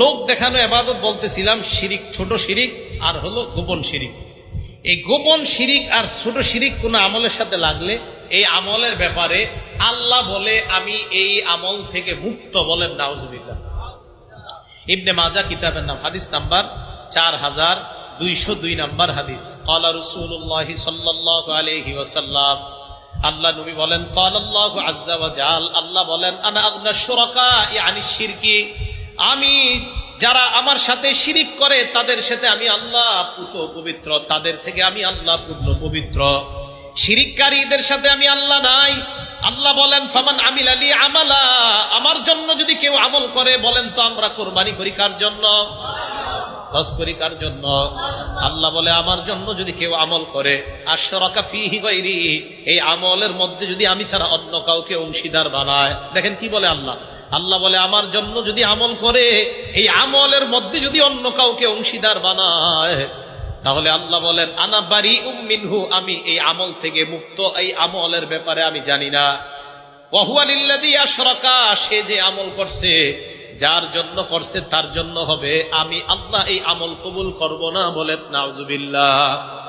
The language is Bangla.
লোক দেখানো ইবাদত বলতেছিলাম, শিরিক, ছোট শিরিক আর হলো গোপন শিরিক। এই গোপন শিরিক আর ছোট শিরিক কোন আমলের সাথে লাগলে এই আমলের ব্যাপারে আল্লাহ বলে আমি এই আমল থেকে মুক্ত, বলেন নাউজুবিল্লাহ। ইবনে মাজাহ কিতাবের নাম, হাদিস নাম্বার 4202 নাম্বার হাদিস। ক্বালা রাসূলুল্লাহ সাল্লাল্লাহু আলাইহি ওয়াসাল্লাম, আল্লাহ নবী বলেন, ক্বালা আল্লাহু আযজা ওয়া জাল, আল্লাহ বলেন, আনা আগনা শুরাকা আনিশ শিরকি, আমি যারা আমার সাথে শিরিক করে তাদের সাথে আমি আল্লাহ পুত পবিত্র, তাদের থেকে আমি আল্লাহ পূর্ণ পবিত্র। শিরিককারীদের সাথে আমি আল্লাহ নাই। আল্লাহ বলেন, ফামান আমিলা লি আমালা, আমার জন্য যদি কেউ আমল করে, বলেন তো আমরা কোরবানি করি কার জন্য? হজ করি কার জন্য? আল্লাহ বলে আমার জন্য যদি কেউ আমল করে, আশরাকা ফীহি গায়রি, এই আমলের মধ্যে যদি আমি ছাড়া অন্য কাউকে অংশীদার বানায়। দেখেন কি বলে আল্লাহ, আল্লাহ বলে আমার জন্য যদি আমল করে, এই আমলের মধ্যে যদি অন্য কাউকে অংশীদার বানায়, তাহলে আল্লাহ বলেন আনা বারিউম মিনহু, আমি এই আমল থেকে মুক্ত, এই আমলের ব্যাপারে আমি জানি না। ওয়া হুয়া লিল্লাযী আশরাকা, সে যে আমল করছে, যার জন্য করছে তার জন্য হবে, আমি আল্লাহ এই আমল কবুল করব না, বলেন নাউজুবিল্লাহ।